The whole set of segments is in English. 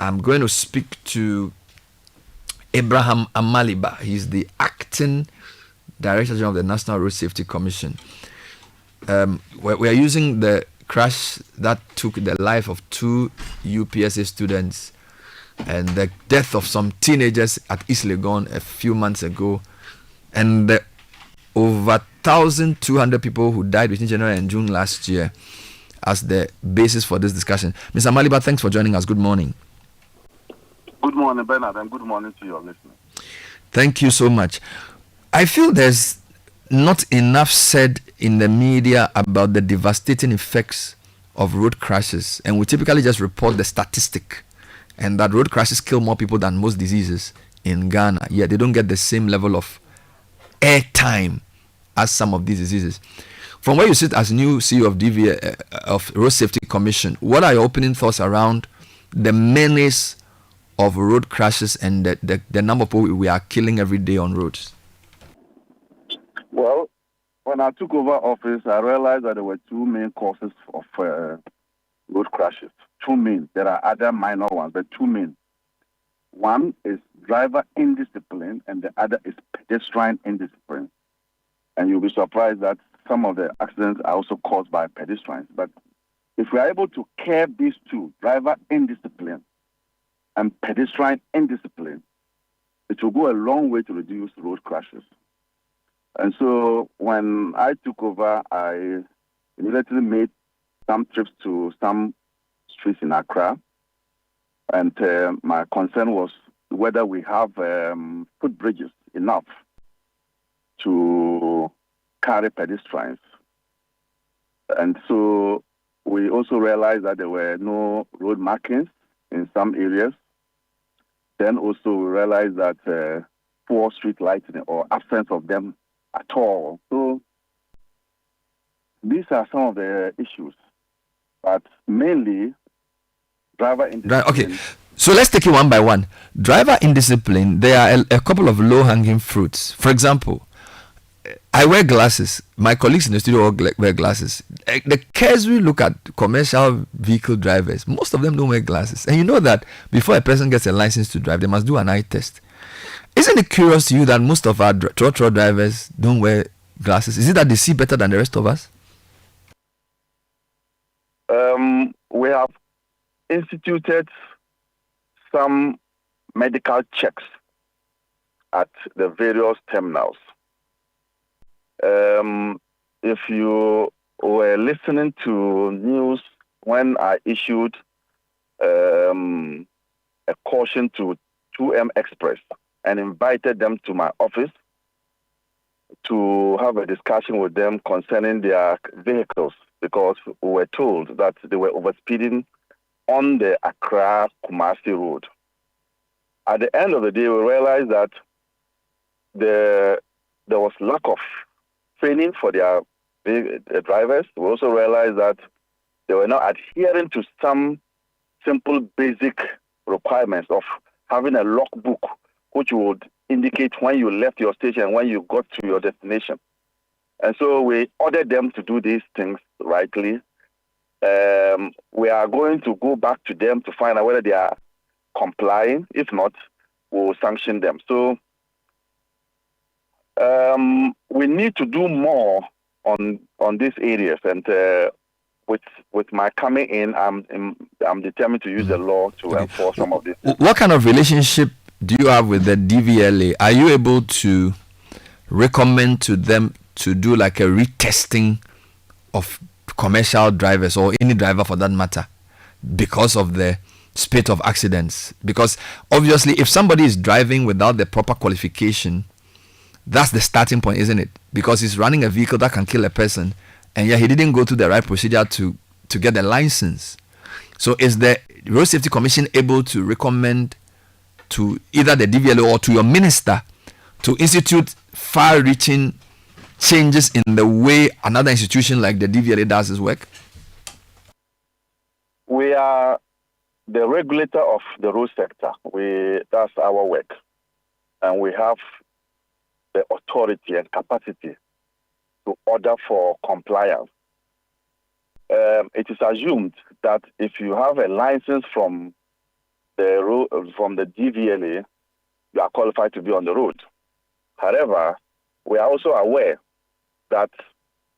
I'm going to speak to Abraham Amaliba. He's the acting Director General of the National Road Safety Commission. We are using the crash that took the life of 2 UPSA students and the death of some teenagers at East Legon a few months ago, and the over 1,200 people who died between January and June last year as the basis for this discussion. Mr. Amaliba, thanks for joining us. Good morning. Good morning, Bernard, and good morning to your listeners. Thank you so much. I feel there's not enough said in the media about the devastating effects of road crashes, and we typically just report the statistic, and that road crashes kill more people than most diseases in Ghana, yet they don't get the same level of airtime as some of these diseases. From where you sit as new CEO of DVA, of Road Safety Commission, what are your opening thoughts around the menace of road crashes and the number of people we are killing every day on roads? Well, when I took over office, I realized that there were 2 main causes of road crashes. 2 main. There are other minor ones, but 2 main. One is driver indiscipline, and the other is pedestrian indiscipline. And you'll be surprised that some of the accidents are also caused by pedestrians. But if we are able to curb these 2, driver indiscipline and pedestrian indiscipline, it will go a long way to reduce road crashes. And so when I took over, I immediately made some trips to some streets in Accra. And my concern was whether we have footbridges enough to carry pedestrians. And so we also realized that there were no road markings in some areas. Then also we realized that poor street lighting or absence of them at all. So these are some of the issues, but mainly driver indiscipline. Okay, so let's take it one by one. Driver indiscipline, there are a couple of low-hanging fruits. For example, I wear glasses. My colleagues in the studio all wear glasses. The cursory look at commercial vehicle drivers, most of them don't wear glasses. And you know that before a person gets a license to drive, they must do an eye test. Isn't it curious to you that most of our trotro drivers don't wear glasses? Is it that they see better than the rest of us? We have instituted some medical checks at the various terminals. If you were listening to news when I issued a caution to 2M Express and invited them to my office to have a discussion with them concerning their vehicles, because we were told that they were overspeeding on the Accra-Kumasi road. At the end of the day, we realized that there was lack of training for their drivers. We also realized that they were not adhering to some simple basic requirements of having a logbook which would indicate when you left your station and when you got to your destination. And so we ordered them to do these things rightly. We are going to go back to them to find out whether they are complying. If not, we'll sanction them. So we need to do more on these areas. And with my coming in, I'm determined to use the law to enforce some of this. What kind of relationship do you have with the DVLA? Are you able to recommend to them to do like a retesting of commercial drivers or any driver for that matter because of the spate of accidents? Because obviously if somebody is driving without the proper qualification, that's the starting point, isn't it? Because he's running a vehicle that can kill a person, and yet he didn't go through the right procedure to get a license. So is the Road Safety Commission able to recommend to either the DVLA or to your minister to institute far-reaching changes in the way another institution like the DVLA does its work? We are the regulator of the road sector. That's our work. And we have the authority and capacity to order for compliance. It is assumed that if you have a license from from the DVLA, you are qualified to be on the road. However, we are also aware that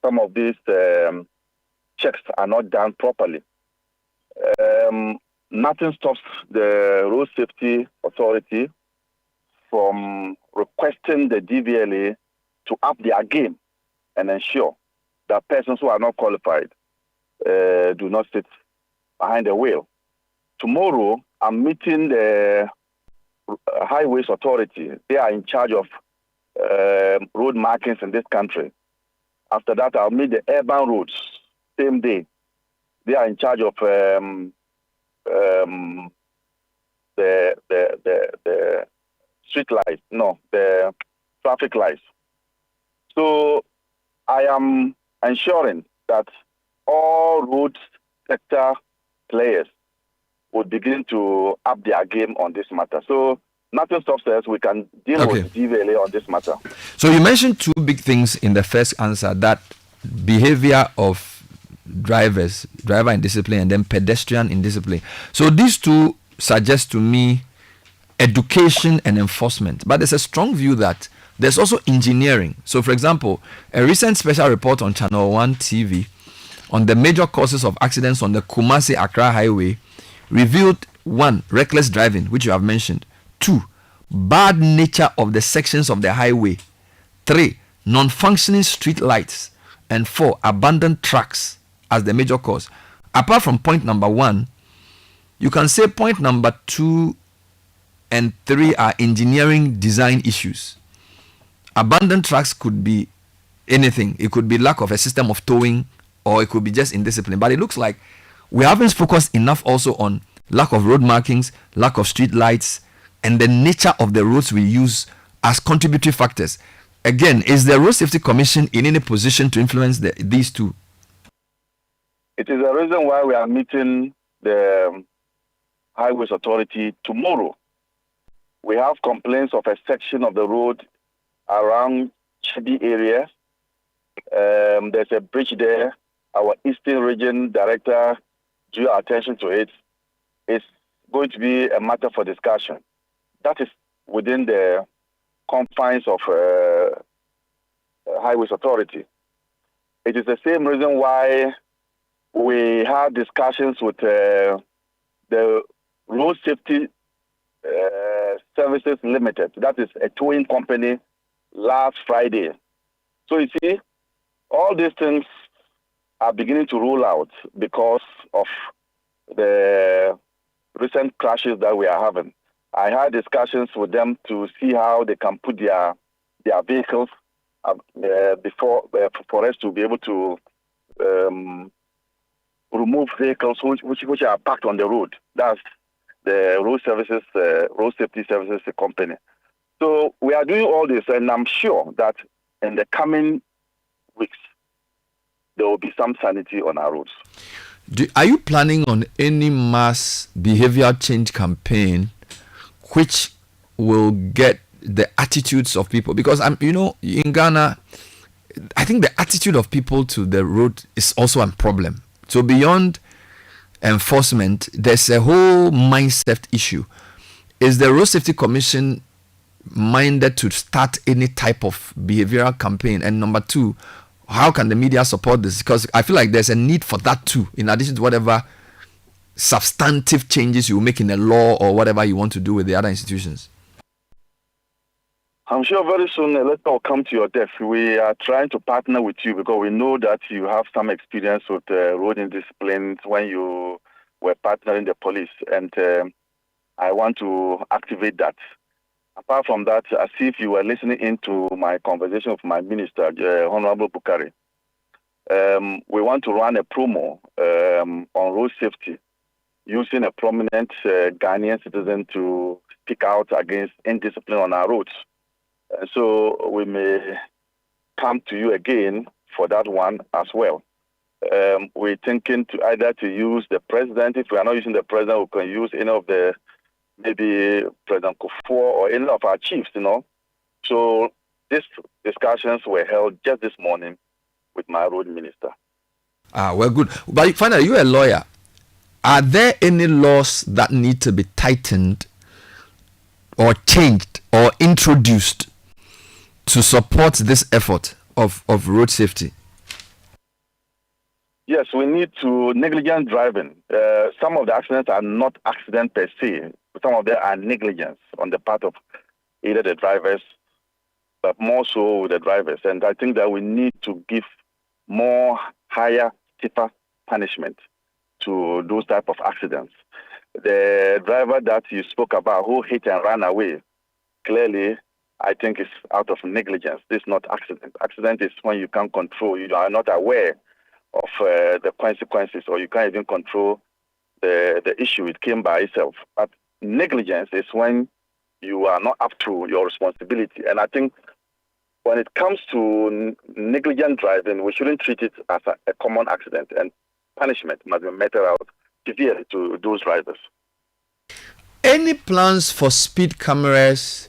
some of these checks are not done properly. Nothing stops the Road Safety Authority from requesting the DVLA to up their game and ensure that persons who are not qualified do not sit behind the wheel. Tomorrow, I'm meeting the Highways Authority. They are in charge of road markings in this country. After that, I'll meet the urban roads, same day. They are in charge of the street lights, the traffic lights. So I am ensuring that all road sector players would begin to up their game on this matter. So nothing stops us. We can deal with DVLA on this matter. So you mentioned two big things in the first answer, that behavior of driver indiscipline, and then pedestrian indiscipline. So these two suggest to me education and enforcement. But there's a strong view that there's also engineering. So for example, a recent special report on ChannelOne TV on the major causes of accidents on the Kumasi-Accra highway revealed: 1, reckless driving, which you have mentioned; 2, bad nature of the sections of the highway; 3, non-functioning street lights; and 4, abandoned tracks as the major cause. Apart from point number 1, you can say point number 2 and 3 are engineering design issues. Abandoned tracks could be anything. It could be lack of a system of towing, or it could be just indiscipline. But it looks like we haven't focused enough also on lack of road markings, lack of street lights, and the nature of the roads we use as contributory factors. Again, is the Road Safety Commission in any position to influence these two? It is the reason why we are meeting the Highways Authority tomorrow. We have complaints of a section of the road around Chibi area. There's a bridge there. Our Eastern Region Director drew attention to it. It's going to be a matter for discussion. That is within the confines of Highways Authority. It is the same reason why we had discussions with the Road Safety Services Limited. That is a towing company last Friday. So you see, all these things are beginning to roll out because of the recent crashes that we are having. I had discussions with them to see how they can put their vehicles for us to be able to remove vehicles which are parked on the road. That's the Road Safety Services Company. So we are doing all this, and I'm sure that in the coming weeks there will be some sanity on our roads. Are you planning on any mass behavior change campaign which will get the attitudes of people? Because in Ghana, I think the attitude of people to the road is also a problem. So beyond enforcement, there's a whole mindset issue. Is the Road Safety Commission minded to start any type of behavioral campaign? And number 2, how can the media support this? Because I feel like there's a need for that too, in addition to whatever substantive changes you make in the law or whatever you want to do with the other institutions. I'm sure very soon a letter will come to your desk. We are trying to partner with you because we know that you have some experience with road indiscipline when you were partnering the police, and I want to activate that. Apart from that, as if you were listening into my conversation with my minister, Honorable Bukari, we want to run a promo on road safety using a prominent Ghanaian citizen to speak out against indiscipline on our roads. So we may come to you again for that one as well. We're thinking to either to use the president. If we are not using the president, we can use any of the, maybe President Kufuor or any of our chiefs, So these discussions were held just this morning with my road minister. Well, good. But finally, you're a lawyer. are there any laws that need to be tightened or changed or introduced to support this effort of road safety? Yes, we need to negligent driving. Some of the accidents are not accident per se. Some of them are negligence on the part of either the drivers, but more so with the drivers. And I think that we need to give more higher, stiffer punishment to those type of accidents. The driver that you spoke about who hit and ran away, clearly, I think is out of negligence. This is not accident. Accident is when you can't control, you are not aware of the consequences, or you can't even control the issue. It came by itself. But negligence is when you are not up to your responsibility. And I think when it comes to negligent driving, we shouldn't treat it as a common accident, and punishment must be meted out severely to those drivers. Any plans for speed cameras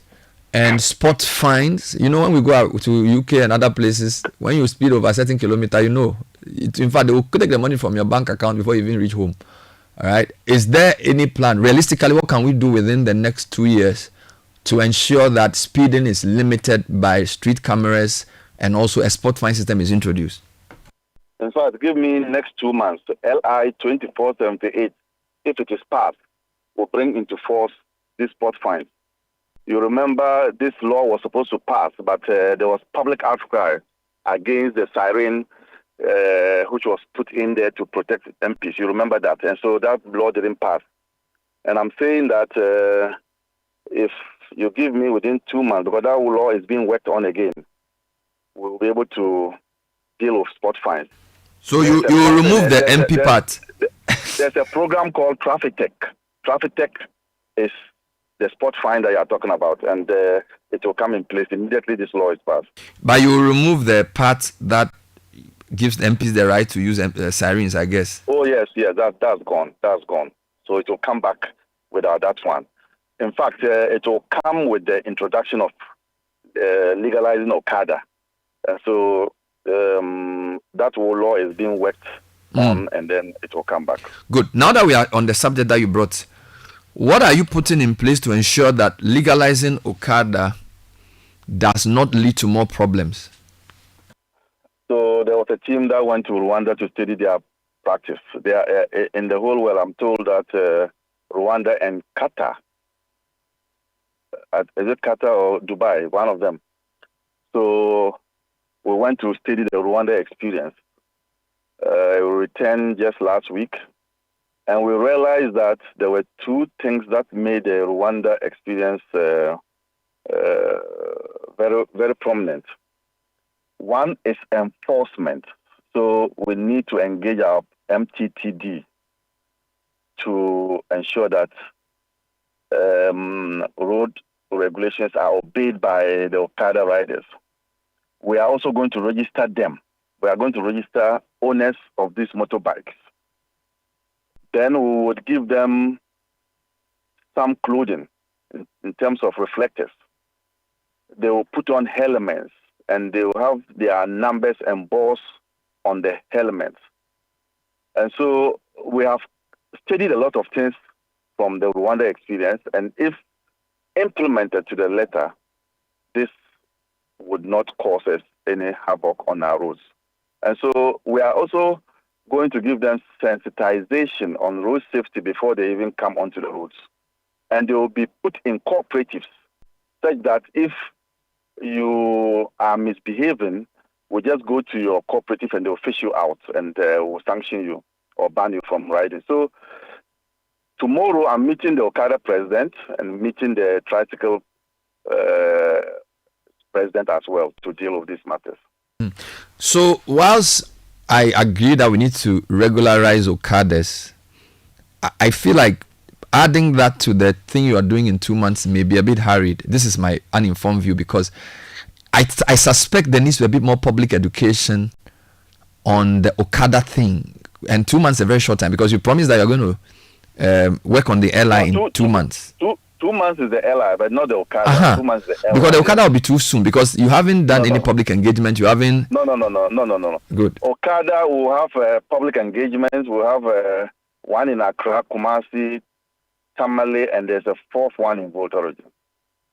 and spot fines? You know, when we go out to UK and other places, when you speed over a certain kilometer, you know, in fact, they will take the money from your bank account before you even reach home. All right. Is there any plan? Realistically, what can we do within the next 2 years to ensure that speeding is limited by street cameras and also a spot fine system is introduced? In fact, give me next 2 months, LI 2478, if it is passed, will bring into force this spot fine. You remember this law was supposed to pass, but there was public outcry against the siren which was put in there to protect MPs. You remember that? And so that law didn't pass. And I'm saying that if you give me within 2 months, because that law is being worked on again, we'll be able to deal with spot fines. So you will remove the MP part? There's a program called Traffic Tech. Traffic Tech is the spot fine that you are talking about, and it will come in place immediately this law is passed. But you will remove the part that gives the MPs the right to use sirens, I guess. Oh yes, that's gone. That's gone. So it will come back without that one. In fact, it will come with the introduction of legalizing Okada. And so that whole law is being worked on, and then it will come back. Good. Now that we are on the subject that you brought, what are you putting in place to ensure that legalizing Okada does not lead to more problems? So there was a team that went to Rwanda to study their practice. They are, in the whole world, I'm told that Rwanda and Qatar, is it Qatar or Dubai, one of them. So we went to study the Rwanda experience. We returned just last week, and we realized that there were two things that made the Rwanda experience very, very prominent. One is enforcement. So we need to engage our MTTD to ensure that road regulations are obeyed by the Okada riders. We are also going to register them. We are going to register owners of these motorbikes. Then we would give them some clothing in terms of reflectors. They will put on helmets, and they will have their numbers embossed on the helmets. And so we have studied a lot of things from the Rwanda experience, and if implemented to the letter, this would not cause us any havoc on our roads. And so we are also going to give them sensitization on road safety before they even come onto the roads. And they will be put in cooperatives such that if you are misbehaving, we just go to your cooperative and they'll fish you out and will sanction you or ban you from riding. So tomorrow I'm meeting the Okada president and meeting the tricycle president as well to deal with these matters. So whilst I agree that we need to regularize Okadas, I feel like adding that to the thing you are doing in 2 months may be a bit hurried. This is my uninformed view, because I suspect there needs to be a bit more public education on the Okada thing. And 2 months is a very short time, because you promised that you're going to work on the LI in 2 months. 2 months is the LI, but not the Okada. 2 months is the LI. Because the Okada will be too soon, because you haven't done any public engagement. You haven't. No. Good. Okada will have public engagements. We'll have one in Accra, Kumasi, Tamale, and there's a fourth one in Volta region.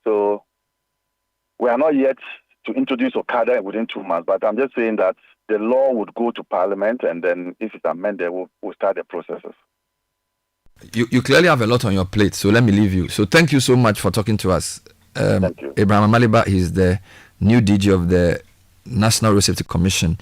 So we are not yet to introduce Okada within 2 months, but I'm just saying that the law would go to Parliament, and then if it's amended, we'll start the processes. You clearly have a lot on your plate, so let me leave you. So thank you so much for talking to us. Thank you. Abraham Amaliba is the new DG of the National Road Safety Commission.